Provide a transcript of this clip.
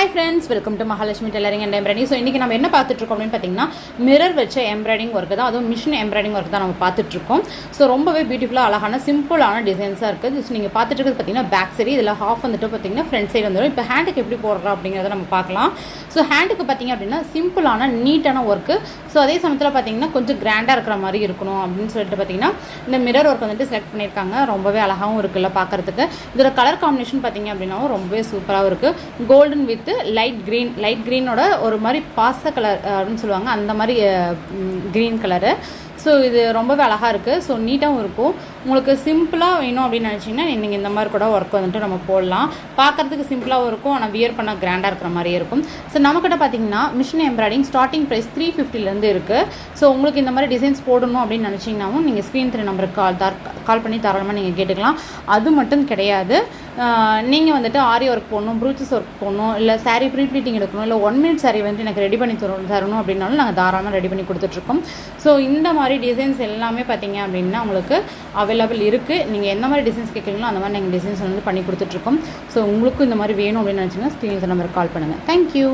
Hi friends, welcome to Mahalakshmi tailoring and embroidering. So இன்றைக்கி நம்ம என்ன பார்த்துட்ருக்கோம் அப்படின்னு பார்த்தீங்கன்னா, மிரர் வச்ச எம்ப்ராய்டிங் ஒர்க் தான், அதுவும் மிஷின் எம்ப்ராய்டிங் ஒர்க் தான் நம்ம பார்த்துட்ருக்கோம். ஸோ ரொம்பவே பியூட்டிஃபுல்லாக அழகான சிம்பிளான டிசைன்ஸாக இருக்குது. ஸோ நீங்கள் பார்த்துட்டு இருக்கிறது பார்த்தீங்கன்னா பேக் சைடு, இதில் ஹாஃப் வந்துட்டு பார்த்தீங்கன்னா ஃப்ரண்ட் சைடு வந்துடும். இப்போ ஹேண்டுக்கு எப்படி போடுறோம் அப்படிங்கிறத நம்ம பார்க்கலாம். ஸோ ஹேண்டுக்கு பார்த்தீங்க அப்படின்னா சிம்பிளான நீட்டான ஒர்க்கு. ஸோ அதே சமயத்தில் பார்த்தீங்கன்னா கொஞ்சம் கிராண்டாக இருக்கிற மாதிரி இருக்கணும் அப்படின்னு சொல்லிட்டு பார்த்தீங்கன்னா இந்த மிரர் ஒர்க் வந்துட்டு செலக்ட் பண்ணியிருக்காங்க. ரொம்பவே அழகாகவும் இருக்குல்ல பார்க்குறதுக்கு. இதோட கலர் காம்பினேஷன் பார்த்தீங்க அப்படின்னாவும் ரொம்பவே சூப்பராகவும் இருக்குது. கோல்டன் வித் லைட் க்ரீனோட ஒரு மாதிரி பாச கலர் அப்படின்னு சொல்லுவாங்க, அந்த மாதிரி க்ரீன் கலரு. ஸோ இது ரொம்பவே அழகாக இருக்குது. ஸோ நீட்டாகவும் இருக்கும். உங்களுக்கு சிம்பிளாக வேணும் அப்படின்னு நினச்சிங்கன்னா நீங்கள் இந்த மாதிரி கூட ஒர்க் வந்துட்டு நம்ம போடலாம். பார்க்குறதுக்கு சிம்பிளாகவும் இருக்கும், ஆனால் வியர் பண்ணால் கிராண்டாக இருக்கிற மாதிரியே இருக்கும். ஸோ நம்மக்கிட்ட பார்த்தீங்கன்னா மிஷின் எம்ப்ராய்டிங் ஸ்டார்டிங் ப்ரைஸ் 350 இருக்குது. ஸோ உங்களுக்கு இந்த மாதிரி டிசைன்ஸ் போடணும் அப்படின்னு நினச்சிங்கன்னாவும் நீங்கள் ஸ்க்ரீன் 3 நம்பருக்கு கால் பண்ணி தாராளமாக நீங்கள் கேட்டுக்கலாம். அது மட்டும் கிடையாது, நீங்கள் வந்துட்டு ஆரி ஒர்க் போடணும், ப்ரூச்சஸ் ஒர்க் போடணும், இல்லை சாரீ ப்ரீ ப்ளீட்டிங் எடுக்கணும், இல்லை 1 minute சாரீ வந்துட்டு எனக்கு ரெடி பண்ணி தரணும் அப்படின்னாலும் நாங்கள் தாராளமாக ரெடி பண்ணி கொடுத்துட்ருக்கோம். ஸோ இந்த மாதிரி டிசைன்ஸ் எல்லாமே பார்த்தீங்க அப்படின்னா உங்களுக்கு அவைலபிள் இருக்குது. நீங்கள் எந்த மாதிரி டிசைன்ஸ் கேட்குறீங்களோ அந்த மாதிரி நீங்கள் டிசைன்ஸ் வந்து பண்ணி கொடுத்துட்ருக்கோம். ஸோ உங்களுக்கும் இந்த மாதிரி வேணும் அப்படின்னு நினச்சிங்கன்னா ஸ்க்ரீன் நம்பருக்கு கால் பண்ணுங்கள். தேங்க்யூ.